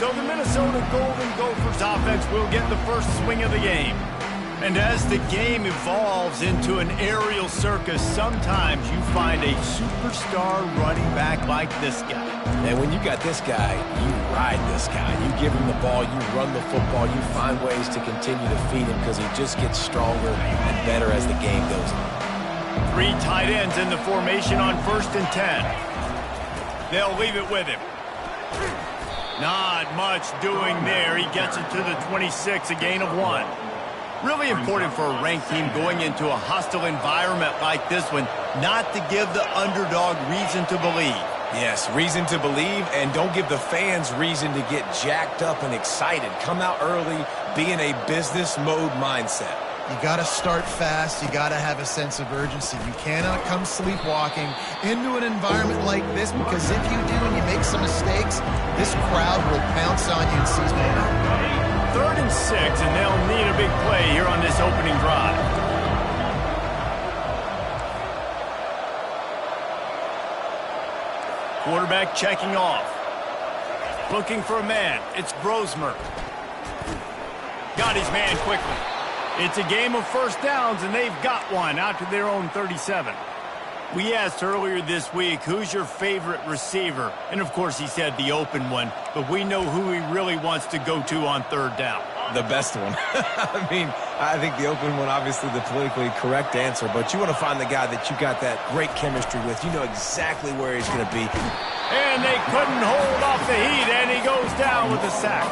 So the Minnesota Golden Gophers offense will get the first swing of the game. And as the game evolves into an aerial circus, sometimes you find a superstar running back like this guy. And when you got this guy, you ride this guy. You give him the ball, you run the football, you find ways to continue to feed him because he just gets stronger and better as the game goes on. 3 tight ends in the formation on 1st and 10. They'll leave it with him. Not much doing there. He gets it to the 26, a gain of 1. Really important for a ranked team going into a hostile environment like this one, not to give the underdog reason to believe. Yes, reason to believe, and don't give the fans reason to get jacked up and excited. Come out early, be in a business mode mindset. You got to start fast. You got to have a sense of urgency. You cannot come sleepwalking into an environment like this, because if you do and you make some mistakes, this crowd will pounce on you and seize momentum. 3rd and 6, and they'll need a big play here on this opening drive. Quarterback checking off. Looking for a man. It's Grosmer. Got his man quickly. It's a game of first downs, and they've got one out to their own 37. We asked earlier this week, who's your favorite receiver? And, of course, he said the open one, but we know who he really wants to go to on 3rd down. The best one. I mean, I think the open one, obviously the politically correct answer, but you want to find the guy that you got that great chemistry with. You know exactly where he's going to be. And they couldn't hold off the heat, and he goes down with a sack.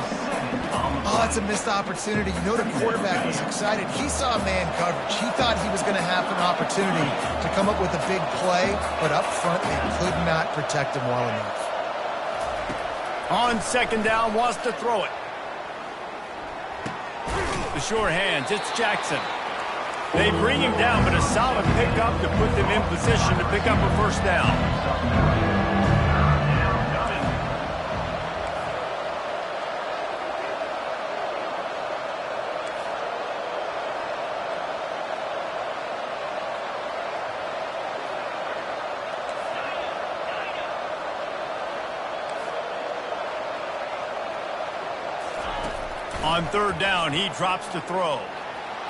Oh, it's a missed opportunity. You know the quarterback was excited. He saw man coverage. He thought he was going to have an opportunity to come up with a big play, but up front they could not protect him well enough. On 2nd down, wants to throw it. The sure hands, it's Jackson. They bring him down, but a solid pickup to put them in position to pick up a 1st down. On 3rd down, he drops to throw.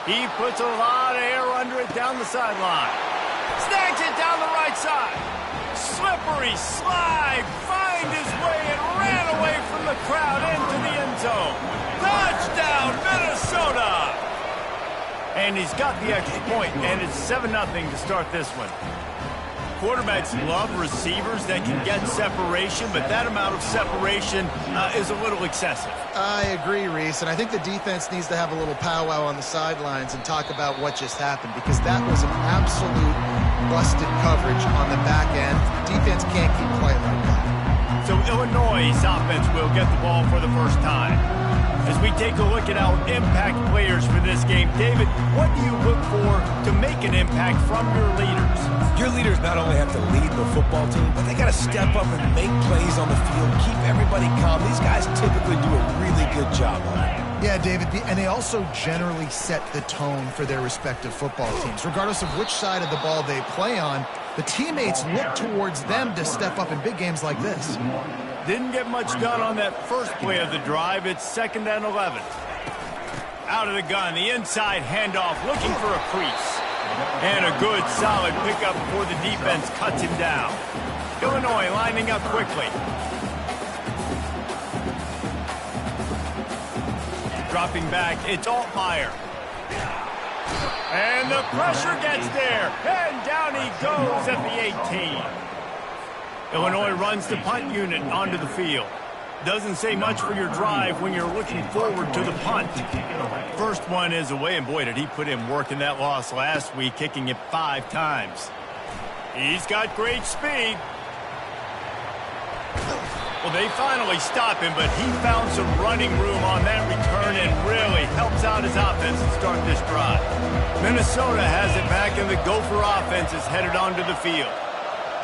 He puts a lot of air under it down the sideline. Snags it down the right side. Slippery slide. Find his way and ran away from the crowd into the end zone. Touchdown, Minnesota! And he's got the extra point, and it's 7-0 to start this one. Quarterbacks love receivers that can get separation, but that amount of separation is a little excessive. I agree, Reese, and I think the defense needs to have a little powwow on the sidelines and talk about what just happened, because that was an absolute busted coverage on the back end. Defense can't keep playing like that. So Illinois' offense will get the ball for the first time. As we take a look at our impact players for this game, David, what do you look for to make an impact from your leaders? Your leaders not only have to lead the football team, but they got to step up and make plays on the field, keep everybody calm. These guys typically do a really good job on it. Yeah, David, and they also generally set the tone for their respective football teams. Regardless of which side of the ball they play on, the teammates look towards them to step up in big games like this. Didn't get much done on that first play of the drive. It's 2nd and 11. Out of the gun, the inside handoff, looking for a crease. And a good, solid pickup before the defense cuts him down. Illinois lining up quickly. Dropping back, it's Altmaier. And the pressure gets there. And down he goes at the 18. Illinois runs the punt unit onto the field. Doesn't say much for your drive when you're looking forward to the punt. First one is away, and boy, did he put in work in that loss last week, kicking it 5 times. He's got great speed. Well, they finally stop him, but he found some running room on that return and really helps out his offense to start this drive. Minnesota has it back, and the Gopher offense is headed onto the field.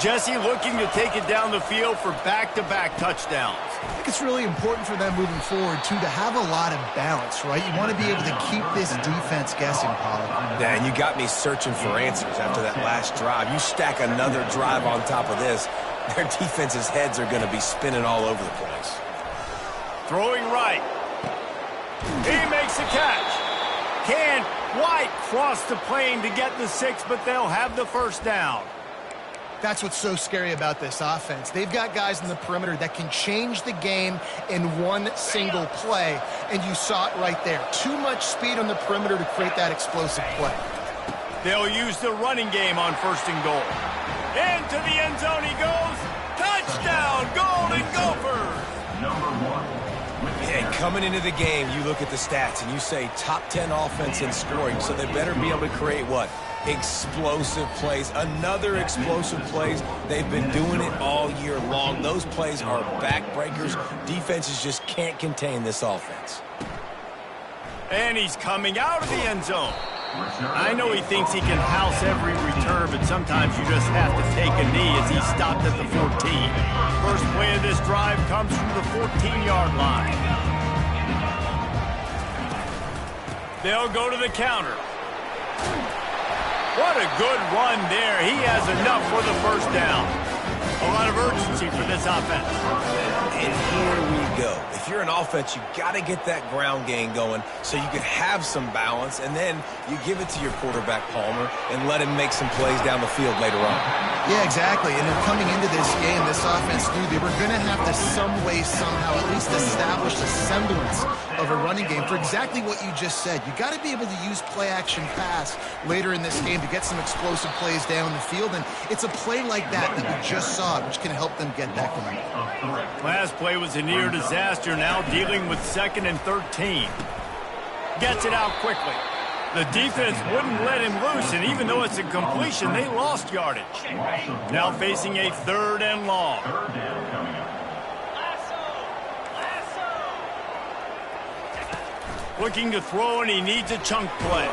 Jesse looking to take it down the field for back-to-back touchdowns. I think it's really important for them moving forward, too, to have a lot of balance, right? You want to be able to keep this defense guessing, Pollard. Dan, you got me searching for answers after that last drive. You stack another drive on top of this, their defense's heads are going to be spinning all over the place. Throwing right. He makes the catch. Can't quite cross the plane to get the 6, but they'll have the first down. That's what's so scary about this offense. They've got guys in the perimeter that can change the game in one single play, and you saw it right there. Too much speed on the perimeter to create that explosive play. They'll use the running game on 1st and goal. Into the end zone he goes. Touchdown, Golden Gophers! And coming into the game, you look at the stats and you say top 10 offense in scoring, so they better be able to create what? Explosive plays. Another explosive plays. They've been doing it all year long. Those plays are backbreakers. Defenses just can't contain this offense. And he's coming out of the end zone. I know he thinks he can house every return, but sometimes you just have to take a knee as he stopped at the 14. First play of this drive comes from the 14-yard line. They'll go to the counter. What a good run there. He has enough for the first down. A lot of urgency for this offense. And here we go. If you're an offense, you got to get that ground game going so you can have some balance, and then you give it to your quarterback, Palmer, and let him make some plays down the field later on. Yeah, exactly. And then coming into this game, this offense knew they were going to have to some way, somehow, at least establish a semblance of a running game for exactly what you just said. You got to be able to use play-action pass later in this game to get some explosive plays down the field, and it's a play like that that we just saw, which can help them get that going. Last play was a near disaster, now dealing with 2nd and 13. Gets it out quickly. The defense wouldn't let him loose, and even though it's a completion, they lost yardage. Now facing a 3rd and long. Looking to throw, and he needs a chunk play.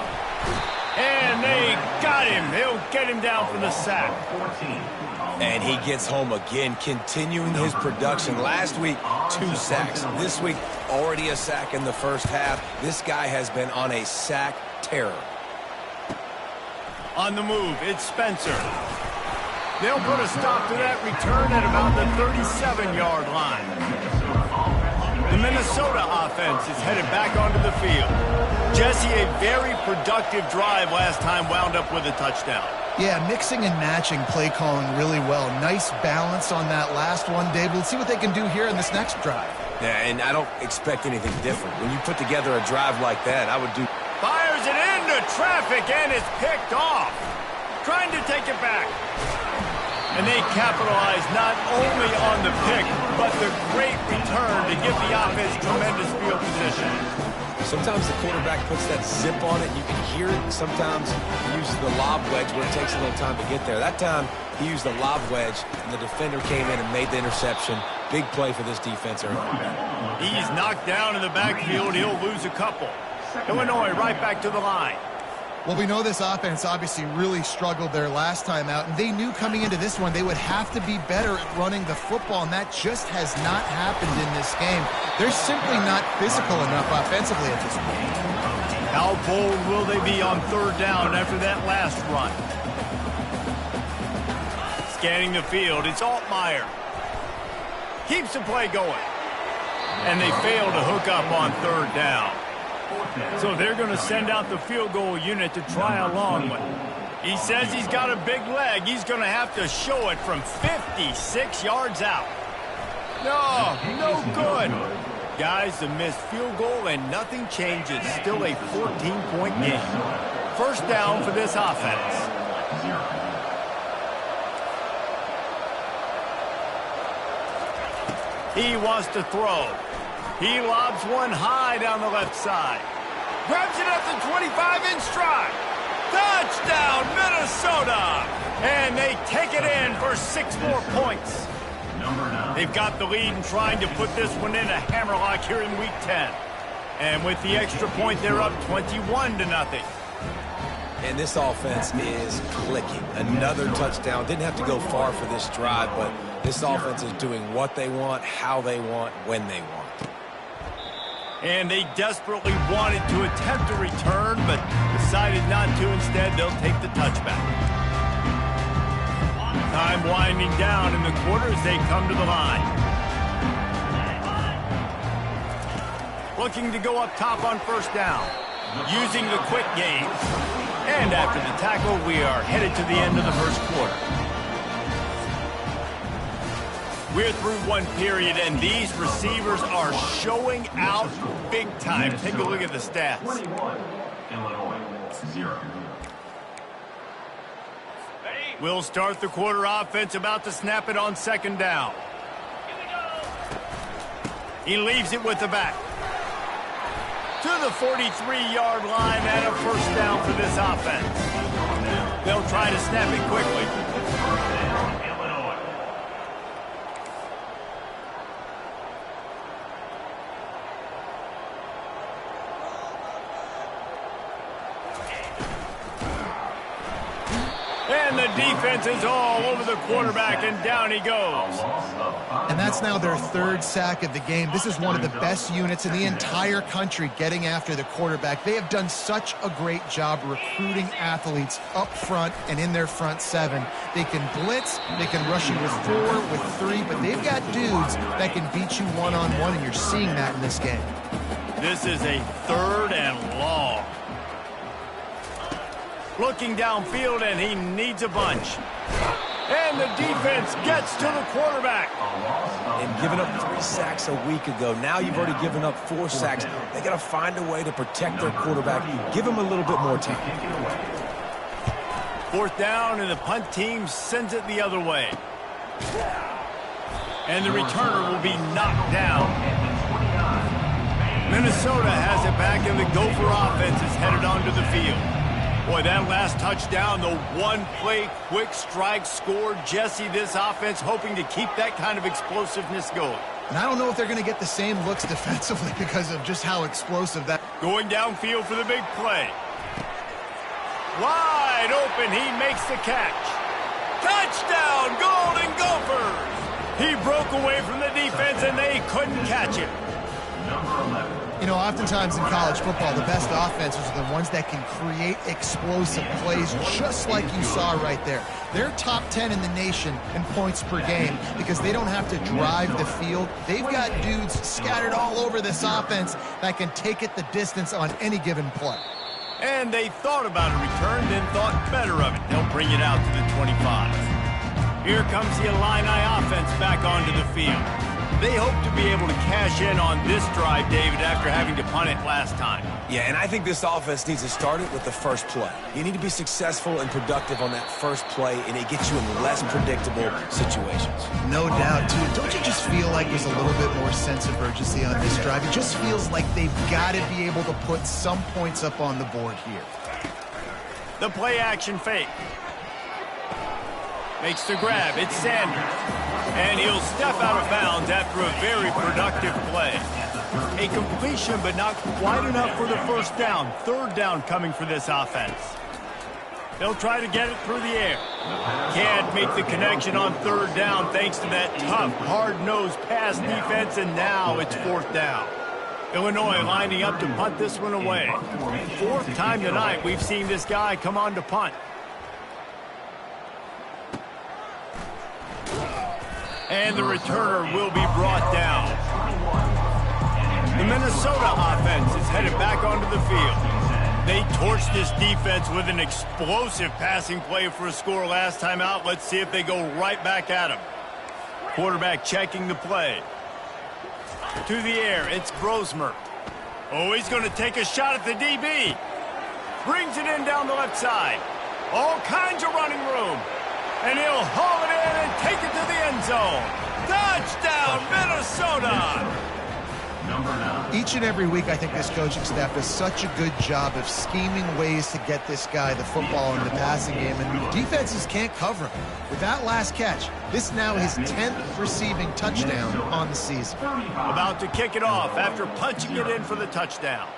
And they got him. They'll get him down for the sack. And he gets home again, continuing his production. Last week, 2 sacks. This week, already a sack in the first half. This guy has been on a sack terror. On the move, it's Spencer. They'll put a stop to that return at about the 37-yard line. The Minnesota offense is headed back onto the field. Jesse, a very productive drive last time, wound up with a touchdown. Yeah, mixing and matching play calling really well. Nice balance on that last one, Dave. We'll see what they can do here in this next drive. Yeah, and I don't expect anything different. When you put together a drive like that, I would do... Fires it into traffic, and it's picked off. Trying to take it back. And they capitalize not only on the pick, but the great return to give the offense tremendous field position. Sometimes the quarterback puts that zip on it, and you can hear it. Sometimes he uses the lob wedge where it takes a little time to get there. That time, he used the lob wedge, and the defender came in and made the interception. Big play for this defense early. He's knocked down in the backfield. He'll lose a couple. Illinois right back to the line. Well, we know this offense obviously really struggled their last time out, and they knew coming into this one they would have to be better at running the football, and that just has not happened in this game. They're simply not physical enough offensively at this point. How bold will they be on 3rd down after that last run? Scanning the field, it's Altmaier. Keeps the play going. And they fail to hook up on 3rd down. So they're going to send out the field goal unit to try a long one. He says he's got a big leg. He's going to have to show it from 56 yards out. No good. Guys, a missed field goal and nothing changes. Still a 14-point game. First down for this offense. He wants to throw. He lobs one high down the left side. Grabs it at the 25 in stride. Touchdown, Minnesota! And they take it in for 6 more points. They've got the lead and trying to put this one in a hammerlock here in Week 10. And with the extra point, they're up 21-0. And this offense is clicking. Another touchdown. Didn't have to go far for this drive, but this offense is doing what they want, how they want, when they want. And they desperately wanted to attempt a return, but decided not to. Instead, they'll take the touchback. Time winding down in the quarter as they come to the line. Looking to go up top on first down. Using the quick game. And after the tackle, we are headed to the end of the first quarter. We're through one period, and these receivers are showing out big time. Take a look at the stats. 21, Illinois, 0. We'll start the quarter offense, about to snap it on second down. He leaves it with the back. To the 43-yard line and a first down for this offense. They'll try to snap it quickly. And the defense is all over the quarterback, and down he goes. And that's now their third sack of the game. This is one of the best units in the entire country getting after the quarterback. They have done such a great job recruiting athletes up front and in their front seven. They can blitz, they can rush you with 4, with 3, but they've got dudes that can beat you one-on-one, and you're seeing that in this game. This is a 3rd and long. Looking downfield, and he needs a bunch. And the defense gets to the quarterback. And giving up 3 sacks a week ago, now you've already given up 4 sacks. They got to find a way to protect their quarterback. Give him a little bit more time. 4th down, and the punt team sends it the other way. And the returner will be knocked down. Minnesota has it back, and the Gopher offense is headed onto the field. Boy, that last touchdown, the one-play quick strike score. Jesse, this offense hoping to keep that kind of explosiveness going. And I don't know if they're going to get the same looks defensively because of just how explosive that... Going downfield for the big play. Wide open, he makes the catch. Touchdown, Golden Gophers! He broke away from the defense, and they couldn't catch him. You know, oftentimes in college football, the best offenses are the ones that can create explosive plays, just like you saw right there. They're top 10 in the nation in points per game because they don't have to drive the field. They've got dudes scattered all over this offense that can take it the distance on any given play. And they thought about a return, then thought better of it. They'll bring it out to the 25. Here comes the Illini offense back onto the field. They hope to be able to cash in on this drive, David, after having to punt it last time. Yeah, and I think this offense needs to start it with the first play. You need to be successful and productive on that first play, and it gets you in less predictable situations. No doubt, too. Don't you just feel like there's a little bit more sense of urgency on this drive? It just feels like they've got to be able to put some points up on the board here. The play-action fake. Makes the grab. It's Sanders. And he'll step out of bounds after a very productive play. A completion, but not quite enough for the first down. 3rd down coming for this offense. They'll try to get it through the air. Can't make the connection on 3rd down thanks to that tough, hard-nosed pass defense, and now it's 4th down. Illinois lining up to punt this one away. 4th time tonight we've seen this guy come on to punt. And the returner will be brought down. The Minnesota offense is headed back onto the field. They torched this defense with an explosive passing play for a score last time out. Let's see if they go right back at him. Quarterback checking the play. To the air, it's Brosmer. Oh, he's going to take a shot at the DB. Brings it in down the left side. All kinds of running room. And he'll haul it in and take it to the end zone. Touchdown, Minnesota! Each and every week, I think this coaching staff does such a good job of scheming ways to get this guy the football in the passing game, and defenses can't cover him. With that last catch, this now his 10th receiving touchdown on the season. About to kick it off after punching it in for the touchdown.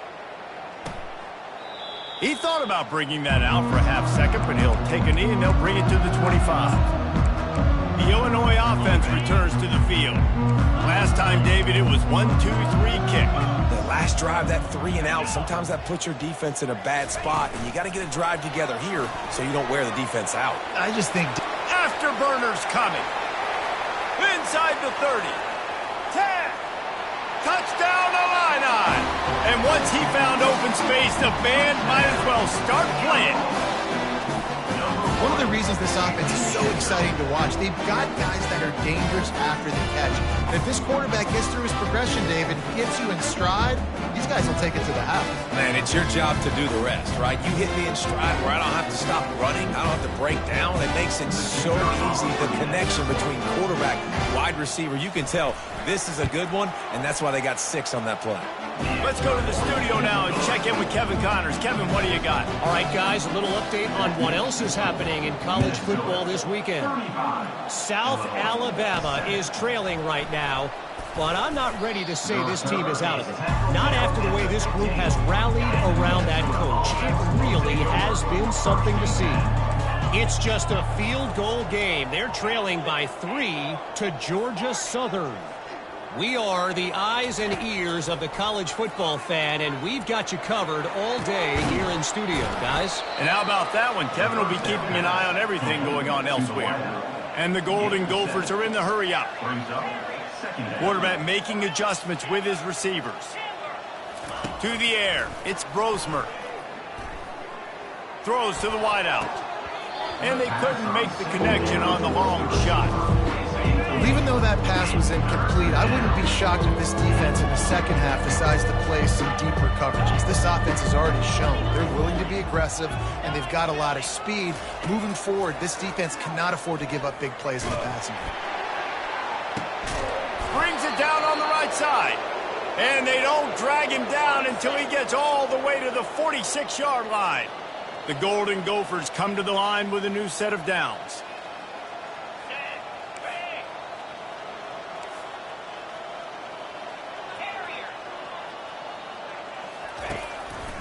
He thought about bringing that out for a half second, but he'll take a knee and they'll bring it to the 25. The Illinois offense returns to the field. Last time, David, it was 1-2-3 kick. The last drive, that 3 and out, sometimes that puts your defense in a bad spot, and you got to get a drive together here so you don't wear the defense out. I just think... Afterburners coming. Inside the 30. 10. Touchdown, Illini. And once he found open space, the band might as well start playing. One of the reasons this offense is so exciting to watch, they've got guys that are dangerous after the catch. And if this quarterback gets through his progression, David, gets you in stride, these guys will take it to the house. Man, it's your job to do the rest, right? You hit me in stride where I don't have to stop running. I don't have to break down. It makes it so easy, the connection between quarterback and wide receiver. You can tell this is a good one, and that's why they got 6 on that play. Let's go to the studio now and check in with Kevin Connors. Kevin, what do you got? All right, guys, a little update on what else is happening in college football this weekend. South Alabama is trailing right now, but I'm not ready to say this team is out of it. Not after the way this group has rallied around that coach. It really has been something to see. It's just a field goal game. They're trailing by 3 to Georgia Southern. We are the eyes and ears of the college football fan, and we've got you covered all day here in studio, guys. And how about that one? Kevin will be keeping an eye on everything going on elsewhere. And the Golden Gophers are in the hurry up. Quarterback making adjustments with his receivers. To the air, it's Brosmer. Throws to the wideout. And they couldn't make the connection on the long shot. Even though that pass was incomplete, I wouldn't be shocked if this defense in the second half decides to play some deeper coverages. This offense has already shown they're willing to be aggressive, and they've got a lot of speed. Moving forward, this defense cannot afford to give up big plays in the passing game. Brings it down on the right side. And they don't drag him down until he gets all the way to the 46-yard line. The Golden Gophers come to the line with a new set of downs.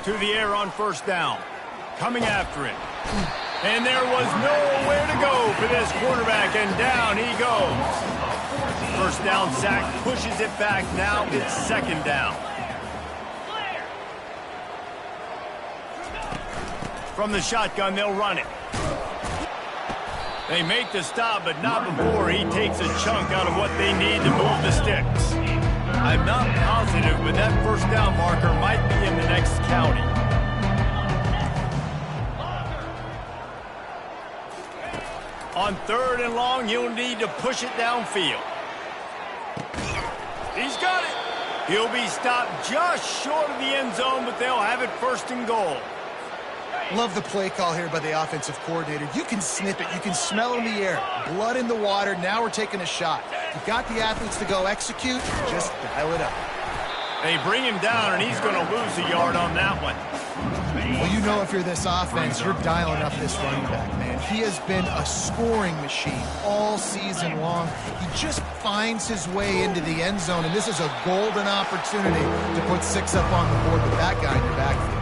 To the air on first down. Coming after it. And there was nowhere to go for this quarterback, and down he goes. First down sack pushes it back. Now it's second down. From the shotgun, they'll run it. They make the stop, but not before he takes a chunk out of what they need to move the sticks. I'm not positive, but that first down marker might be in the next county. On third and long, he'll need to push it downfield. He's got it. He'll be stopped just short of the end zone, but they'll have it first and goal. Love the play call here by the offensive coordinator. You can sniff it. You can smell it in the air. Blood in the water. Now we're taking a shot. You've got the athletes to go execute. Just dial it up. They bring him down, and he's going to lose a yard on that one. Well, you know if you're this offense, you're dialing up this running back, man. He has been a scoring machine all season long. He just finds his way into the end zone, and this is a golden opportunity to put 6 up on the board with that guy in your backfield.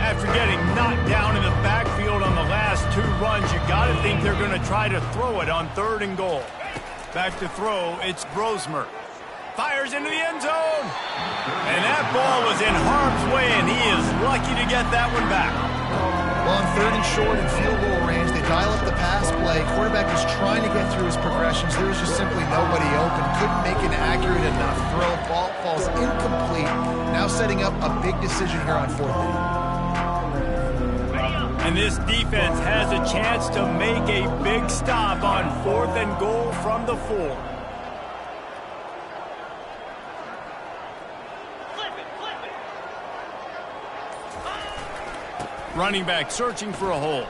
After getting knocked down in the backfield on the last 2 runs, you got to think they're going to try to throw it on third and goal. Back to throw, it's Brosmer. Fires into the end zone. And that ball was in harm's way, and he is lucky to get that one back. Well, on third and short and field goal range, they dial up the pass play. Quarterback was trying to get through his progressions. There was just simply nobody open. Couldn't make an accurate enough throw. Ball falls incomplete. Now setting up a big decision here on fourth down. And this defense has a chance to make a big stop on fourth and goal from the 4. Running back searching for a hole.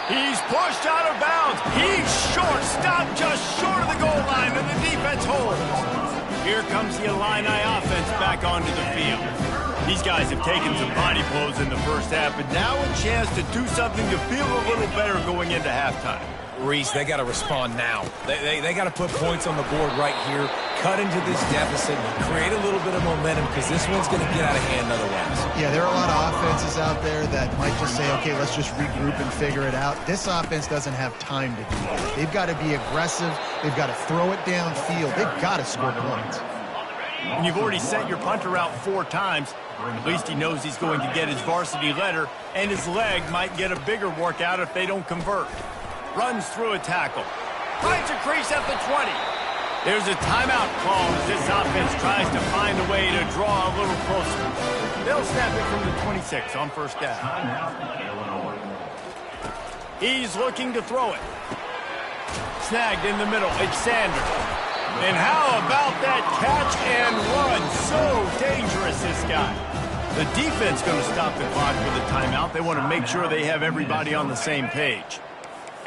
He's pushed out of bounds. He's short. Stopped just short of the goal line, and the defense holds. Here comes the Illini offense back onto the field. These guys have taken some body blows in the first half, but now a chance to do something to feel a little better going into halftime. Reese, they got to respond now. They got to put points on the board right here, cut into this deficit, create a little bit of momentum, because this one's going to get out of hand otherwise. Yeah, there are a lot of offenses out there that might just say, okay, let's just regroup and figure it out. This offense doesn't have time to do that. They've got to be aggressive. They've got to throw it downfield. They've got to score points. And you've already sent your punter out 4 times. At least he knows he's going to get his varsity letter, and his leg might get a bigger workout if they don't convert. Runs through a tackle. Finds a crease at the 20. There's a timeout call as this offense tries to find a way to draw a little closer. They'll snap it from the 26 on first down. He's looking to throw it. Snagged in the middle. It's Sanders. And how about that catch and run? So dangerous, this guy. The defense going to stop the clock with a timeout. They want to make sure they have everybody on the same page.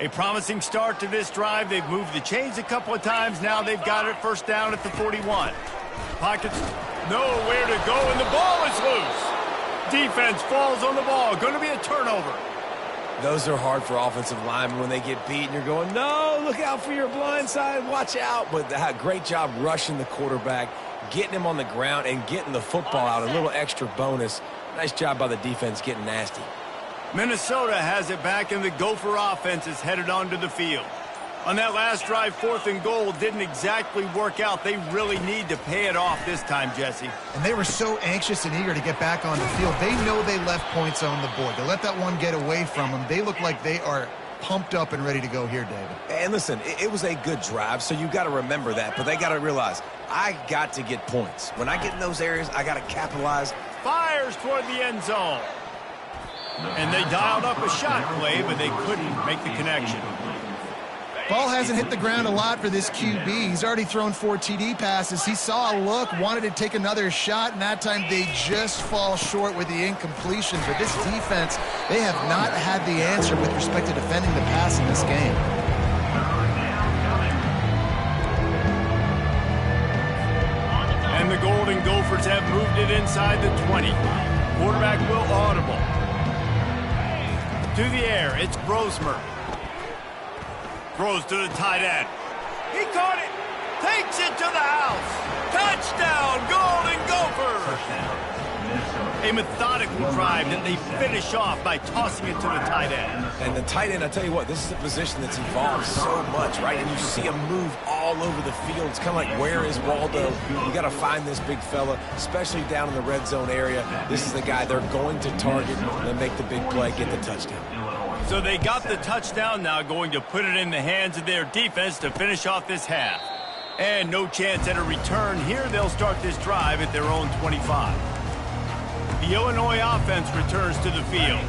A promising start to this drive. They've moved the chains a couple of times. Now they've got it first down at the 41. Pockets nowhere to go, and the ball is loose. Defense falls on the ball. Going to be a turnover. Those are hard for offensive linemen when they get beat, and you're going, no, look out for your blind side, watch out. But great job rushing the quarterback, getting him on the ground, and getting the football out. A little extra bonus. Nice job by the defense getting nasty. Minnesota has it back, and the Gopher offense is headed onto the field. On that last drive, 4th and goal didn't exactly work out. They really need to pay it off this time, Jesse. And they were so anxious and eager to get back on the field. They know they left points on the board. To let that one get away from them, they look like they are pumped up and ready to go here, David. And listen, it was a good drive, so you got to remember that. But they got to realize, I got to get points. When I get in those areas, I got to capitalize. Fires toward the end zone. And they dialed up a shot play, but they couldn't make the connection. Ball hasn't hit the ground a lot for this QB. He's already thrown 4 TD passes. He saw a look, wanted to take another shot, and that time they just fall short with the incompletion. But this defense, they have not had the answer with respect to defending the pass in this game. And the Golden Gophers have moved it inside the 20. Quarterback will audible. To the air, it's Brosmer. Throws to the tight end. He caught it. Takes it to the house. Touchdown, Golden Gophers. A methodical drive that they finish off by tossing it to the tight end. And the tight end, I tell you what, this is a position that's evolved so much, right? And you see him move all over the field. It's kind of like, where is Waldo? You got to find this big fella, especially down in the red zone area. This is the guy they're going to target and make the big play, get the touchdown. So they got the touchdown, now going to put it in the hands of their defense to finish off this half. And no chance at a return here. They'll start this drive at their own 25. The Illinois offense returns to the field.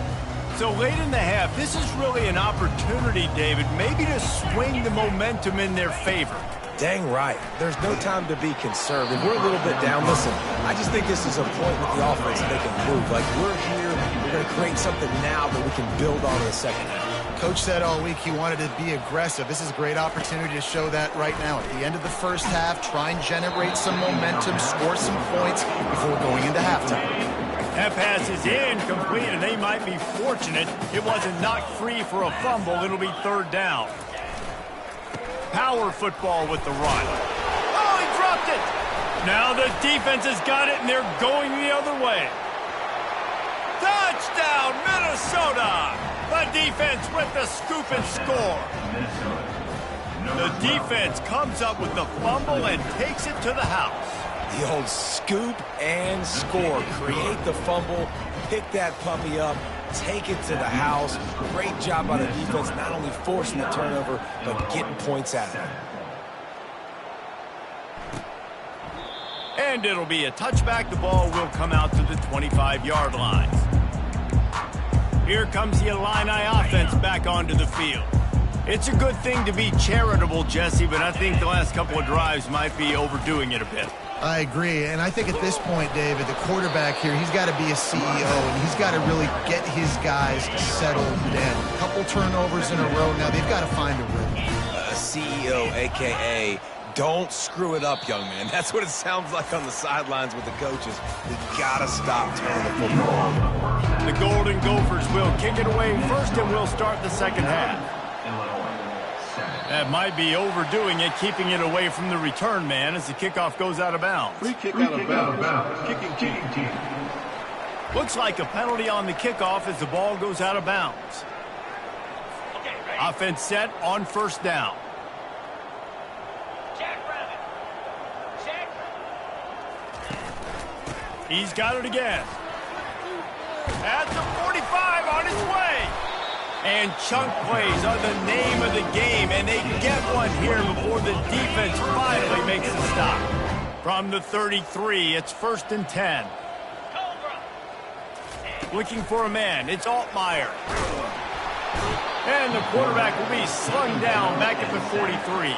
So late in the half, this is really an opportunity, David, maybe to swing the momentum in their favor. Dang right. There's no time to be conservative. We're a little bit down. Listen, I just think this is a point with the offense that they can move. Like, we're here, we're going to create something now that we can build on in the second half. Coach said all week he wanted to be aggressive. This is a great opportunity to show that right now. At the end of the first half, try and generate some momentum, score some points before going into halftime. That pass is incomplete, and they might be fortunate it wasn't knocked free for a fumble. It'll be 3rd down. Power football with the run. Oh, he dropped it. Now the defense has got it, and they're going the other way. Touchdown, Minnesota! The defense with the scoop and score. The defense comes up with the fumble and takes it to the house. The old scoop and score. Create the fumble, pick that puppy up, take it to the house. Great job by the defense, not only forcing the turnover, but getting points out of it. And it'll be a touchback. The ball will come out to the 25-yard line. Here comes the Illini offense back onto the field. It's a good thing to be charitable, Jesse, but I think the last couple of drives might be overdoing it a bit. I agree, and I think at this point, David, the quarterback here, he's got to be a CEO, and he's got to really get his guys settled in. A couple turnovers in a row now. They've got to find a rhythm. CEO, a.k.a. don't screw it up, young man. That's what it sounds like on the sidelines with the coaches. We got to stop turning the football. The Golden Gophers will kick it away first, and we'll start the second half. That might be overdoing it, keeping it away from the return man as the kickoff goes out of bounds. Free kick out of bounds. Kicking team. Looks like a penalty on the kickoff as the ball goes out of bounds. Offense set on first down. He's got it again. At the 45 on his way. And chunk plays are the name of the game, and they get one here before the defense finally stop. From the 33, it's 1st and 10. Looking for a man, it's Altmaier. And the quarterback will be slung down back at the 43.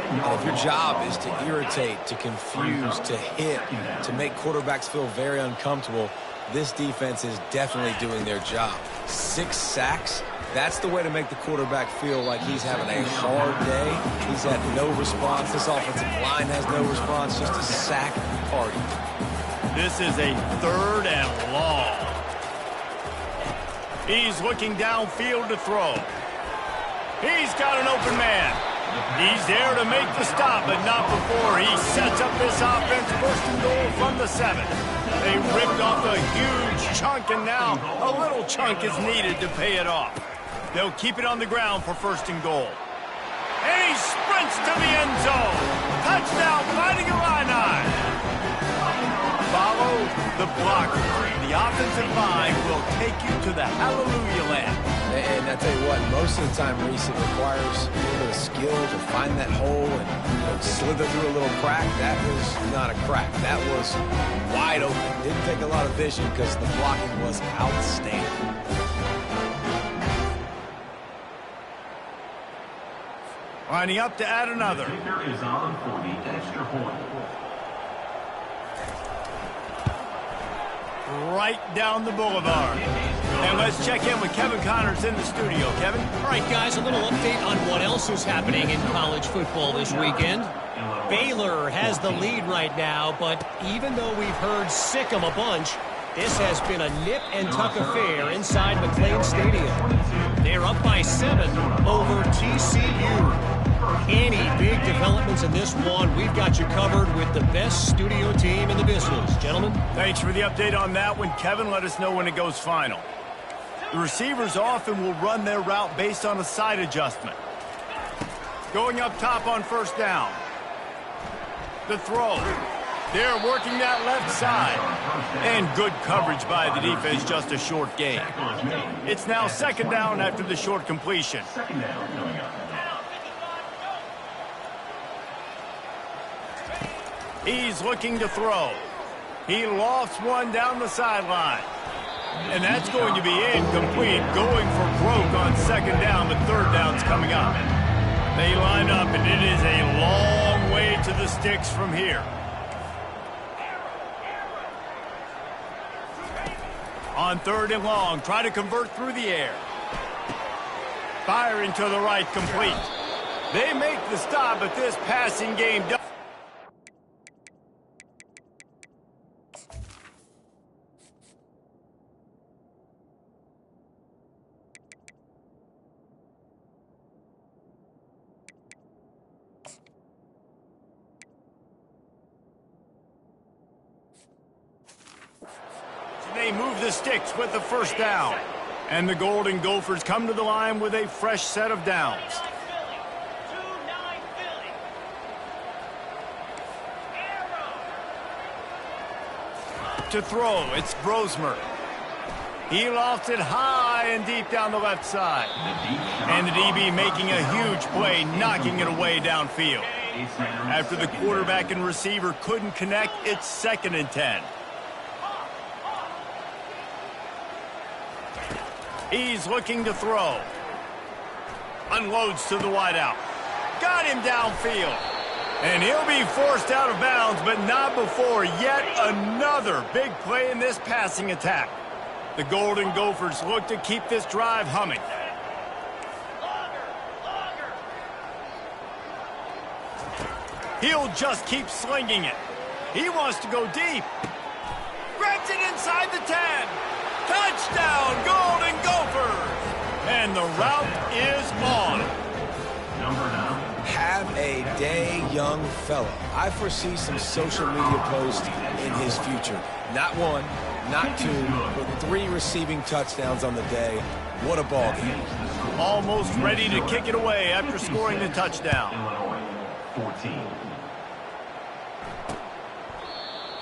And if your job is to irritate, to confuse, to hit, to make quarterbacks feel very uncomfortable, this defense is definitely doing their job. 6 sacks, that's the way to make the quarterback feel like he's having a hard day. He's had no response. This offensive line has no response, just a sack party. This is a 3rd and long. He's looking downfield to throw. He's got an open man. He's there to make the stop, but not before he sets up this offense. 1st and goal from the 7. They ripped off a huge chunk, and now a little chunk is needed to pay it off. They'll keep it on the ground for 1st and goal. And he sprints to the end zone. Touchdown, fighting Illini. Follow the blocker. The offensive line will take you to the hallelujah land. And I tell you what, most of the time, Reese, it requires a little bit of skill to find that hole and slither through a little crack. That was not a crack. That was wide open. Didn't take a lot of vision because the blocking was outstanding. Lining up to add another. Is on for the extra point. Right down the boulevard. And let's check in with Kevin Connors in the studio. Kevin? All right, guys, a little update on what else is happening in college football this weekend. Baylor has the lead right now, but even though we've heard sick 'em a bunch, this has been a nip-and-tuck affair inside McLean Stadium. They're up by 7 over TCU. Any big developments in this one, we've got you covered with the best studio team in the business. Gentlemen? Thanks for the update on that one. Kevin, let us know when it goes final. The receivers often will run their route based on a side adjustment. Going up top on 1st down. The throw. They're working that left side. And good coverage by the defense, just a short gain. It's now 2nd down after the short completion. He's looking to throw. He lofts one down the sideline. And that's going to be incomplete. Going for broke on 2nd down, but 3rd down's coming up. They line up, and it is a long way to the sticks from here. On 3rd and long, try to convert through the air. Firing to the right, complete. They make the stop, but this passing game does. They move the sticks with the 1st down. And the Golden Gophers come to the line with a fresh set of downs. To throw, it's Brosmer. He lofts it high and deep down the left side. And the DB making a huge play, knocking it away downfield. After the quarterback and receiver couldn't connect, it's 2nd and 10. He's looking to throw. Unloads to the wideout. Got him downfield. And he'll be forced out of bounds, but not before yet another big play in this passing attack. The Golden Gophers look to keep this drive humming. He'll just keep slinging it. He wants to go deep. Grabs it inside the 10. Touchdown, Golden Gophers! And the route is on. Have a day, young fella. I foresee some social media posts in his future. Not 1, not 2, but 3 receiving touchdowns on the day. What a ball game. Almost ready to kick it away after scoring the touchdown. 14.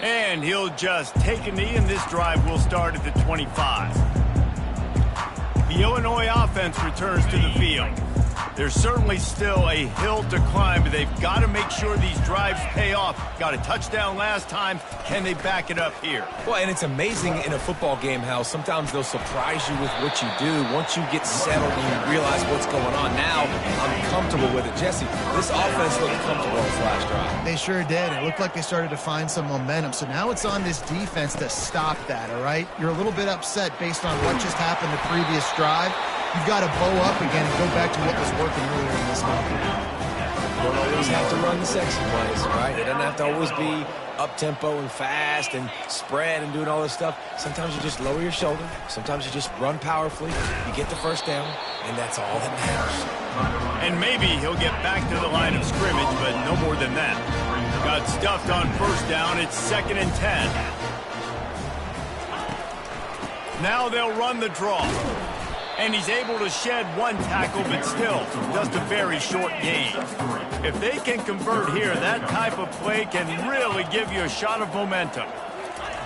And he'll just take a knee, and this drive will start at the 25. The Illinois offense returns to the field. There's certainly still a hill to climb, but they've got to make sure these drives pay off. Got a touchdown last time. Can they back it up here? Well, and it's amazing in a football game how sometimes they'll surprise you with what you do. Once you get settled and you realize what's going on, now I'm comfortable with it. Jesse, this offense looked comfortable on this last drive. They sure did. It looked like they started to find some momentum. So now it's on this defense to stop that, all right? You're a little bit upset based on what just happened the previous drive. You've got to bow up again and go back to what was working earlier in this game. You don't always have to run the sexy plays, right? It doesn't have to always be up-tempo and fast and spread and doing all this stuff. Sometimes you just lower your shoulder. Sometimes you just run powerfully. You get the first down, and that's all that matters. And maybe he'll get back to the line of scrimmage, but no more than that. Got stuffed on first down. It's 2nd and 10. Now they'll run the draw. And he's able to shed one tackle, but still just a very short gain. If they can convert here, that type of play can really give you a shot of momentum.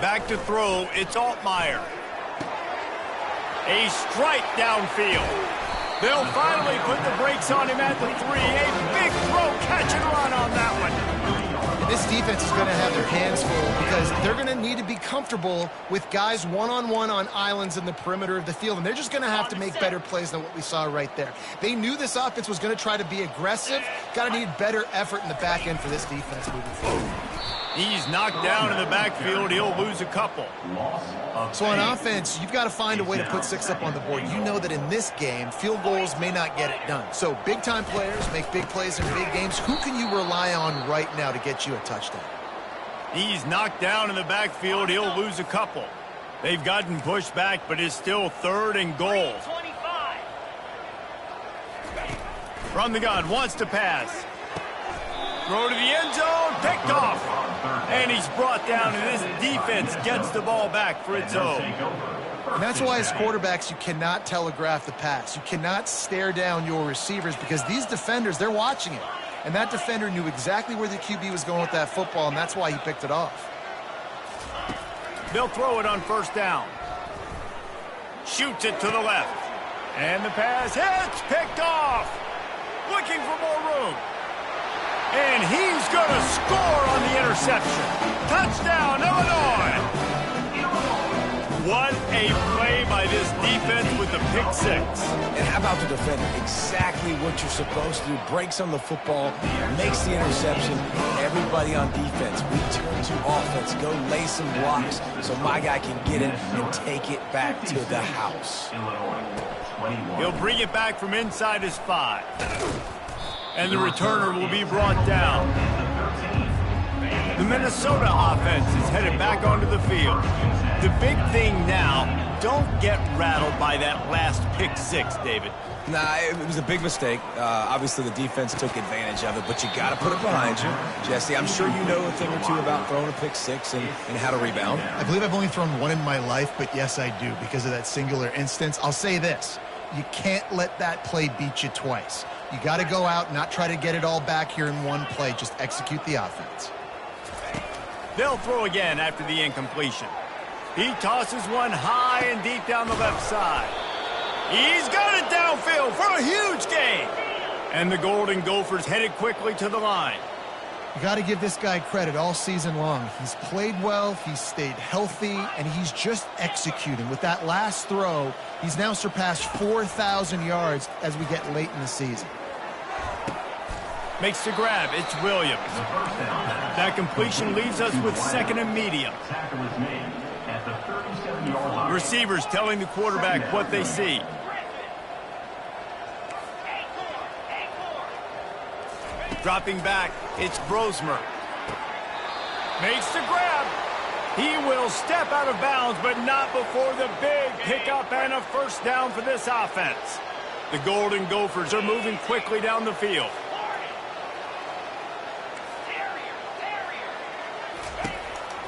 Back to throw, it's Altmaier. A strike downfield. They'll finally put the brakes on him at the 3. A big throw, catch and run on that one. This defense is going to have their hands full because they're going to need to be comfortable with guys one-on-one on islands in the perimeter of the field, and they're just going to have to make better plays than what we saw right there. They knew this offense was going to try to be aggressive. Got to need better effort in the back end for this defense moving forward. He's knocked down in the backfield. He'll lose a couple. So on offense, you've got to find a way to put 6 up on the board. You know that in this game, field goals may not get it done. So big-time players make big plays in big games. Who can you rely on right now to get you a touchdown? He's knocked down in the backfield. He'll lose a couple. They've gotten pushed back, but it's still 3rd and goal. From the gun, wants to pass. Throw to the end zone, picked off. And he's brought down, and this defense gets the ball back for its own. And that's why as quarterbacks, you cannot telegraph the pass. You cannot stare down your receivers because these defenders, they're watching it. And that defender knew exactly where the QB was going with that football, and that's why he picked it off. They'll throw it on first down. Shoots it to the left. And the pass hits, picked off. Looking for more room. And he's going to score on the interception. Touchdown, Illinois! What a play by this defense with the pick 6. And how about the defender? Exactly what you're supposed to do. Breaks on the football, makes the interception. Everybody on defense, we turn to offense. Go lay some blocks so my guy can get it and take it back to the house. He'll bring it back from inside his 5. And the returner will be brought down. The Minnesota offense is headed back onto the field. The big thing now, don't get rattled by that last pick 6, David. Nah, it was a big mistake. Obviously, the defense took advantage of it, but you got to put it behind you. Jesse, I'm sure you know a thing or two about throwing a pick 6 and how to rebound. I believe I've only thrown one in my life, but yes, I do because of that singular instance. I'll say this. You can't let that play beat you twice. You got to go out and not try to get it all back here in one play. Just execute the offense. They'll throw again after the incompletion. He tosses one high and deep down the left side. He's got it downfield for a huge gain. And the Golden Gophers headed quickly to the line. You got to give this guy credit all season long. He's played well, he's stayed healthy, and he's just executing. With that last throw, he's now surpassed 4,000 yards as we get late in the season. Makes the grab. It's Williams. That completion leaves us with 2nd and medium. Receivers telling the quarterback what they see. Dropping back, it's Brosmer. Makes the grab. He will step out of bounds, but not before the big pickup and a first down for this offense. The Golden Gophers are moving quickly down the field.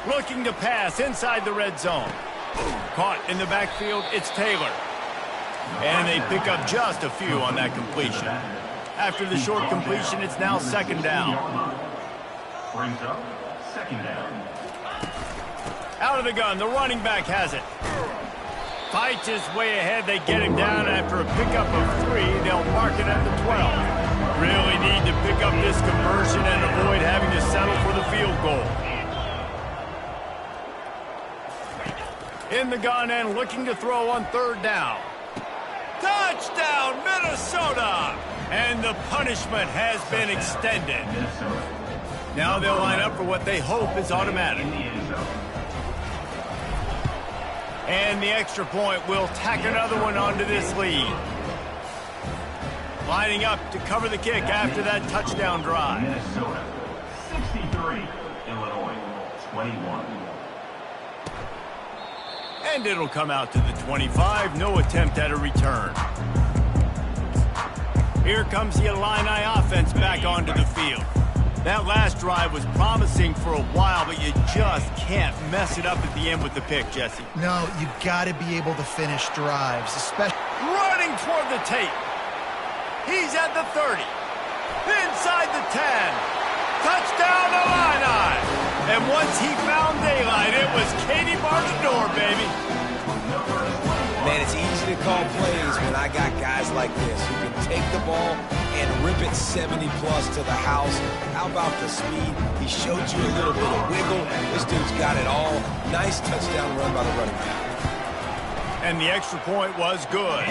Looking to pass inside the red zone. Caught in the backfield, it's Taylor. And they pick up just a few on that completion. After the short completion, it's now 2nd down. Brings up 2nd down. Out of the gun, the running back has it. Fights his way ahead. They get him down after a pickup of 3. They'll mark it at the 12. Really need to pick up this conversion and avoid having to settle for the field goal. In the gun and looking to throw on 3rd down. Touchdown, Minnesota! And the punishment has been extended. Now they'll line up for what they hope is automatic. And the extra point will tack another one onto this lead. Lining up to cover the kick after that touchdown drive. Minnesota 63, Illinois 21. And it'll come out to the 25. No attempt at a return. Here comes the Illini offense back onto the field. That last drive was promising for a while, but you just can't mess it up at the end with the pick, Jesse. No, you got to be able to finish drives, especially Running toward the tape. He's at the 30. Inside the 10. Touchdown, Illini. And once he found daylight, it was Katie bar the door, baby. Man, it's easy to call plays when I got guys like this who can take the ball and rip it 70-plus to the house. How about the speed? He showed you a little bit of wiggle. This dude's got it all. Nice touchdown run by the running back. And the extra point was good.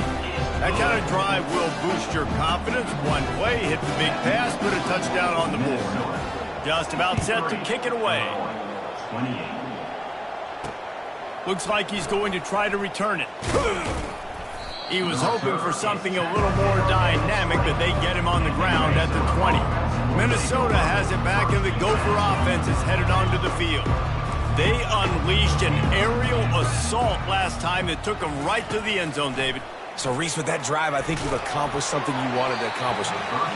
That kind of drive will boost your confidence. One play, hit the big pass, put a touchdown on the board. Just about set to kick it away. 28. Looks like he's going to try to return it. He was hoping for something a little more dynamic, but they get him on the ground at the 20. Minnesota has it back, and the Gopher offense is headed onto the field. They unleashed an aerial assault last time that took them right to the end zone, David. So, Reese, with that drive, I think you've accomplished something you wanted to accomplish.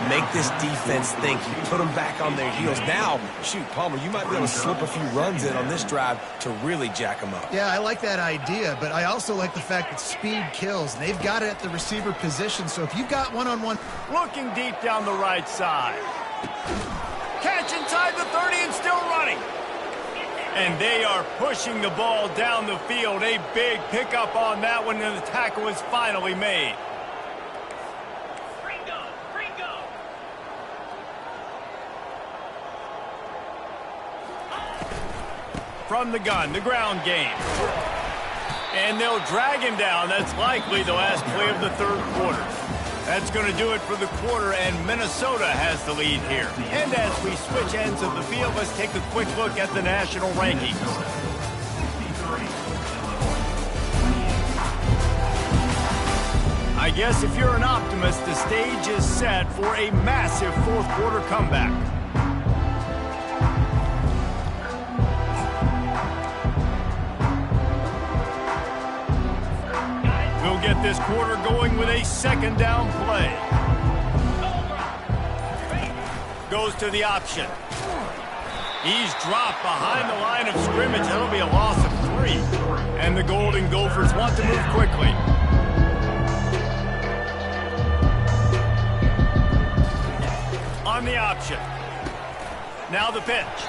Make this defense think. You put them back on their heels. Now, shoot, Palmer, you might be able to slip a few runs in on this drive to really jack them up. Yeah, I like that idea, but I also like the fact that speed kills. They've got it at the receiver position, so if you've got one-on-one... Looking deep down the right side. Catch inside the 30 and still running. And they are pushing the ball down the field. A big pickup on that one, and the tackle is finally made. From the gun, the ground game. And they'll drag him down. That's likely the last play of the 3rd quarter. That's going to do it for the quarter, and Minnesota has the lead here. And as we switch ends of the field, let's take a quick look at the national rankings. I guess if you're an optimist, the stage is set for a massive 4th quarter comeback. We'll get this quarter going with a 2nd down play. Goes to the option. He's dropped behind the line of scrimmage. That'll be a loss of 3. And the Golden Gophers want to move quickly. On the option. Now the pitch.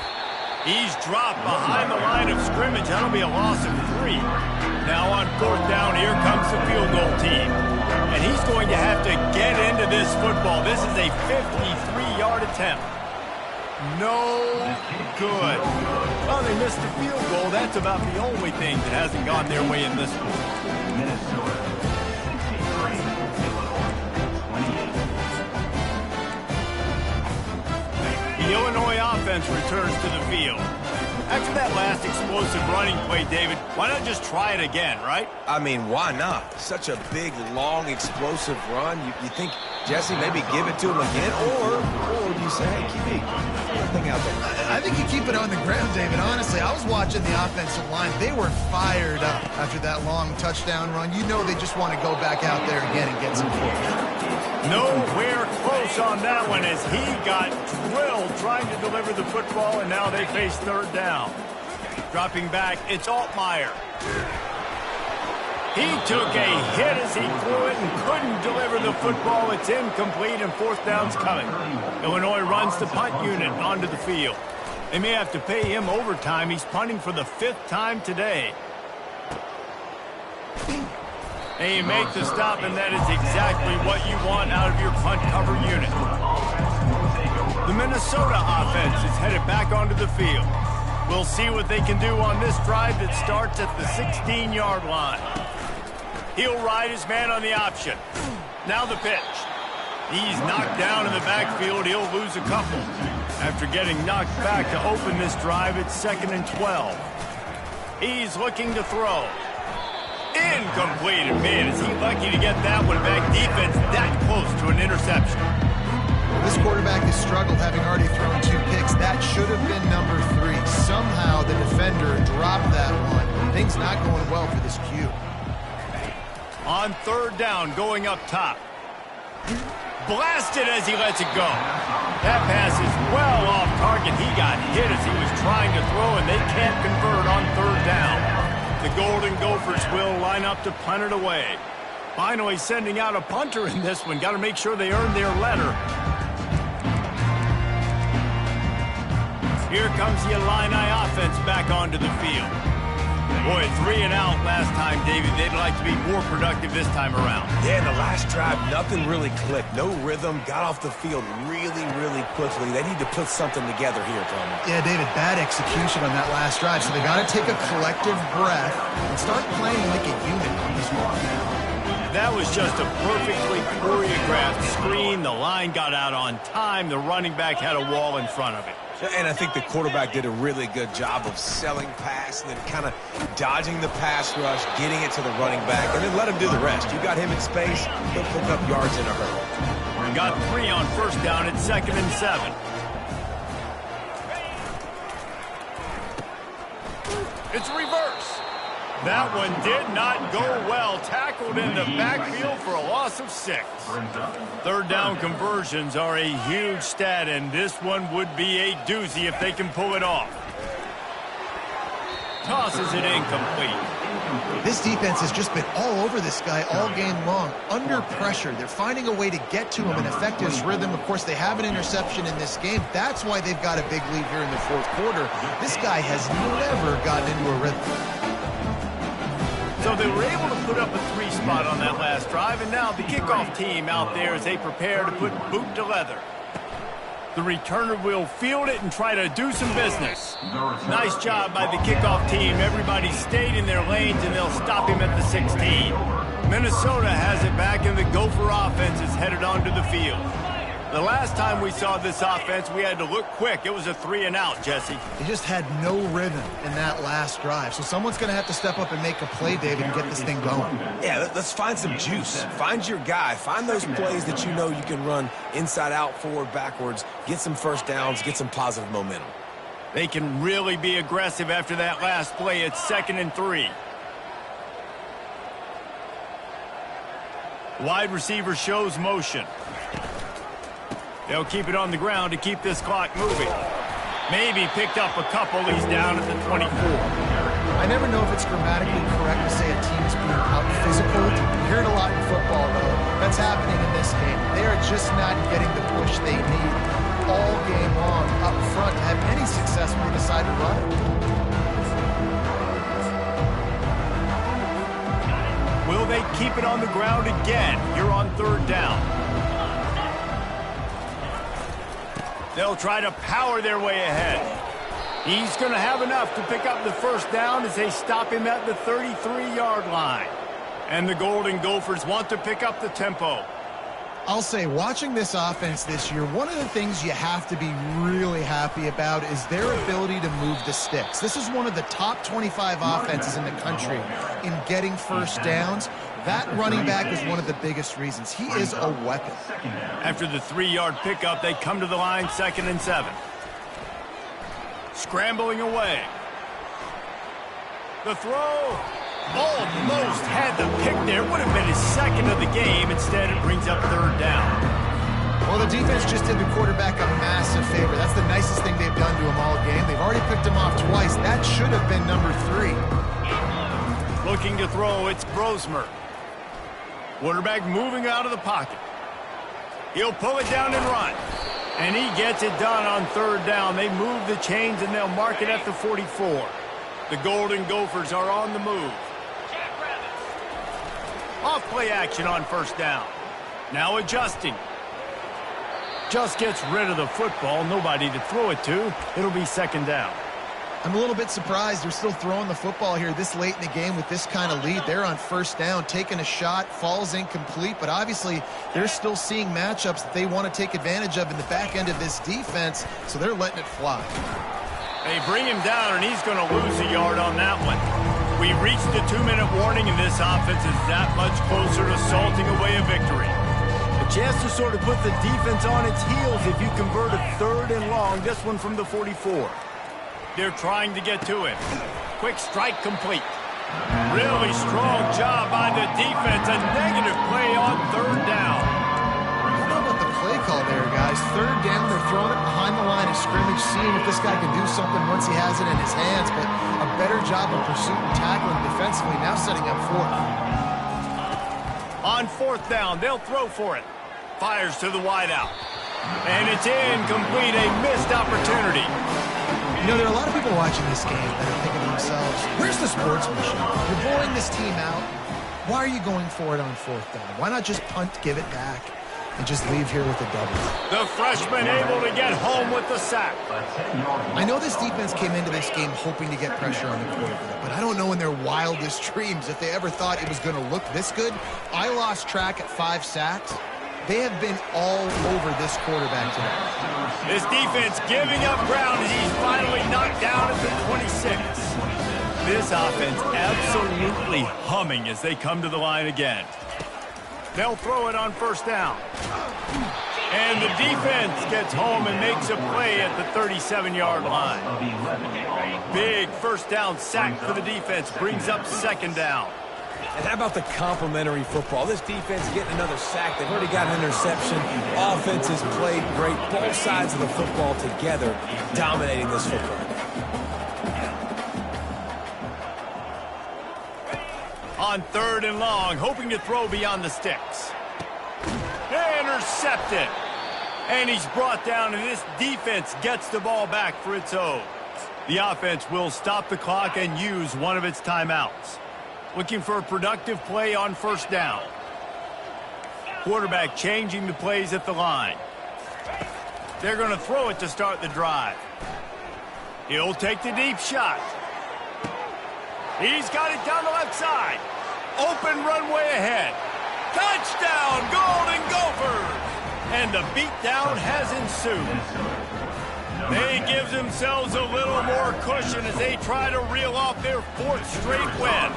He's dropped behind the line of scrimmage. That'll be a loss of 3. Now on 4th down, here comes the field goal team. And he's going to have to get into this football. This is a 53-yard attempt. No good. Well, they missed the field goal. That's about the only thing that hasn't gone their way in this one. Minnesota 63, Illinois 28. The Illinois offense returns to the field. After that last explosive running play, David, why not just try it again, right? I mean, why not? Such a big, long, explosive run. You think, Jesse, maybe give it to him again? Or you say, hey, keep thing out there. I think you keep it on the ground, David. Honestly, I was watching the offensive line. They were fired up after that long touchdown run. You know they just want to go back out there again and get some points. Nowhere close on that one as he got drilled trying to deliver the football, and now they face 3rd down. Dropping back, it's Altmaier. He took a hit as he threw it and couldn't deliver the football. It's incomplete, and 4th down's coming. Illinois runs the punt unit onto the field. They may have to pay him overtime. He's punting for the 5th time today. And you make the stop, and that is exactly what you want out of your punt cover unit. The Minnesota offense is headed back onto the field. We'll see what they can do on this drive that starts at the 16-yard line. He'll ride his man on the option. Now the pitch. He's knocked down in the backfield. He'll lose a couple. After getting knocked back to open this drive, it's 2nd and 12. He's looking to throw. Incomplete. And man, is he lucky to get that one back. Defense that close to an interception. This quarterback has struggled, having already thrown 2 picks. That should have been number 3. Somehow the defender dropped that one. Things not going well for this Q. On 3rd down, going up top. Blasted as he lets it go. That pass is well off target. He got hit as he was trying to throw, and they can't convert on 3rd down. The Golden Gophers will line up to punt it away. Finally sending out a punter in this one. Got to make sure they earn their letter. Here comes the Illini offense back onto the field. Boy, 3 and out last time, David. They'd like to be more productive this time around. Yeah, in the last drive, nothing really clicked. No rhythm, got off the field really, really quickly. They need to put something together here, Tony. Yeah, David, bad execution on that last drive. So they got to take a collective breath and start playing like a unit on this one. That was just a perfectly choreographed screen. The line got out on time. The running back had a wall in front of it. And I think the quarterback did a really good job of selling pass and then kind of dodging the pass rush, getting it to the running back, and then let him do the rest. You got him in space, he'll pick up yards in a hurry. We got 3 on 1st down at 2nd and 7. It's reverse. That one did not go well. Tackled in the backfield for a loss of 6. 3rd down conversions are a huge stat, and this one would be a doozy if they can pull it off. Tosses it incomplete. This defense has just been all over this guy all game long. Under pressure, they're finding a way to get to him and affect his rhythm. Of course, they have an interception in this game. That's why they've got a big lead here in the 4th quarter. This guy has never gotten into a rhythm. So they were able to put up a 3 spot on that last drive, and now the kickoff team out there as they prepare to put boot to leather. The returner will field it and try to do some business. Nice job by the kickoff team. Everybody stayed in their lanes, and they'll stop him at the 16. Minnesota has it back, and the Gopher offense is headed onto the field. The last time we saw this offense, we had to look quick. It was a 3 and out, Jesse. They just had no rhythm in that last drive. So someone's going to have to step up and make a play, David, and get this thing going. Yeah, let's find some juice. Find your guy. Find those plays that you know you can run inside out, forward, backwards. Get some 1st downs. Get some positive momentum. They can really be aggressive after that last play. It's 2nd and 3. Wide receiver shows motion. They'll keep it on the ground to keep this clock moving. Maybe picked up a couple. He's down at the 24. I never know if it's grammatically correct to say a team is being out-physical. You hear it a lot in football, though. That's happening in this game. They are just not getting the push they need all game long up front to have any success when they decide to run it. Will they keep it on the ground again? You're on 3rd down. They'll try to power their way ahead. He's going to have enough to pick up the 1st down as they stop him at the 33-yard line. And the Golden Gophers want to pick up the tempo. I'll say, watching this offense this year, one of the things you have to be really happy about is their ability to move the sticks. This is one of the top 25 offenses in the country in getting 1st downs. That running back is one of the biggest reasons. He is a weapon. After the 3-yard pickup, they come to the line, 2nd and 7. Scrambling away. The throw. Almost had the pick there. Would have been his 2nd of the game. Instead, it brings up 3rd down. Well, the defense just did the quarterback a massive favor. That's the nicest thing they've done to him all game. They've already picked him off twice. That should have been number 3. Looking to throw, it's Brosmer. Quarterback moving out of the pocket. He'll pull it down and run. And he gets it done on 3rd down. They move the chains, and they'll mark it at the 44. The Golden Gophers are on the move. Off play action on first down. Now adjusting. Just gets rid of the football. Nobody to throw it to. It'll be second down. I'm a little bit surprised they're still throwing the football here this late in the game with this kind of lead. They're on first down, taking a shot, falls incomplete, but obviously they're still seeing matchups that they want to take advantage of in the back end of this defense, so they're letting it fly. They bring him down, and he's going to lose a yard on that one. We reached the 2-minute warning, and this offense is that much closer to salting away a victory. A chance to sort of put the defense on its heels if you convert a 3rd and long, this one from the 44. They're trying to get to him. Quick strike complete. Really strong job by the defense. A negative play on 3rd down. I don't know about the play call there, guys. 3rd down, they're throwing it behind the line of scrimmage, seeing if this guy can do something once he has it in his hands, but a better job of pursuit and tackling defensively, now setting up 4th. On 4th down, they'll throw for it. Fires to the wideout. And it's incomplete, a missed opportunity. You know, there are a lot of people watching this game that are thinking to themselves, where's the sportsmanship? You're blowing this team out. Why are you going for it on 4th down? Why not just punt, give it back, and just leave here with a double? The freshman able to get home with the sack. I know this defense came into this game hoping to get pressure on the quarterback, but I don't know in their wildest dreams if they ever thought it was going to look this good. I lost track at 5 sacks. They have been all over this quarterback today. This defense giving up ground as he's finally knocked down at the 26. This offense absolutely humming as they come to the line again. They'll throw it on 1st down. And the defense gets home and makes a play at the 37-yard line. Big 1st down sack for the defense, brings up 2nd down. And how about the complimentary football? This defense getting another sack. They've already got an interception. Offense has played great. Both sides of the football together dominating this football. On 3rd and long, hoping to throw beyond the sticks. Intercepted. And he's brought down, and this defense gets the ball back for its own. The offense will stop the clock and use one of its timeouts. Looking for a productive play on 1st down. Quarterback changing the plays at the line. They're going to throw it to start the drive. He'll take the deep shot. He's got it down the left side. Open runway ahead. Touchdown, Golden Gophers! And the beatdown has ensued. They give themselves a little more cushion as they try to reel off their 4th straight win.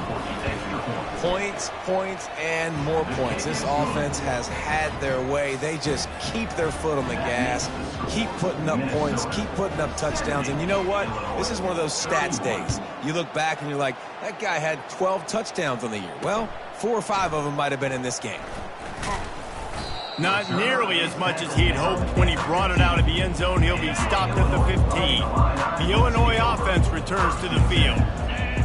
Points, points, and more points. This offense has had their way. They just keep their foot on the gas, keep putting up points, keep putting up touchdowns. And you know what? This is one of those stats days. You look back and you're like, that guy had 12 touchdowns on the year. Well, 4 or 5 of them might have been in this game. Not nearly as much as he'd hoped when he brought it out of the end zone. He'll be stopped at the 15. The Illinois offense returns to the field.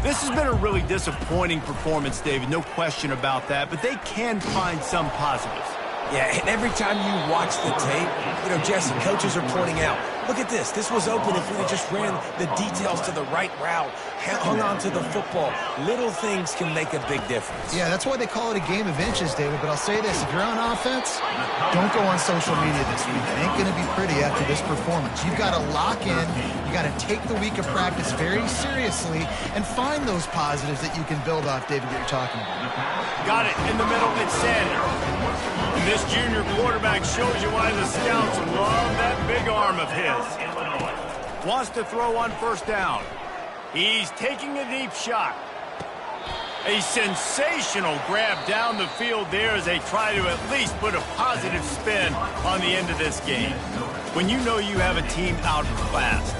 This has been a really disappointing performance, David, no question about that, but they can find some positives. Yeah, and every time you watch the tape, you know, Jesse, coaches are pointing out, look at this. This was open if we just ran the details to the right route, hung on to the football. Little things can make a big difference. Yeah, that's why they call it a game of inches, David. But I'll say this, if you're on offense, don't go on social media this week. It ain't going to be pretty after this performance. You've got to lock in. You got to take the week of practice very seriously and find those positives that you can build off, David, that you're talking about. Got it in the middle. It's Sanders. And this junior quarterback shows you why the scouts love that big arm of his. Wants to throw on 1st down. He's taking a deep shot. A sensational grab down the field there as they try to at least put a positive spin on the end of this game. When you know you have a team outclassed,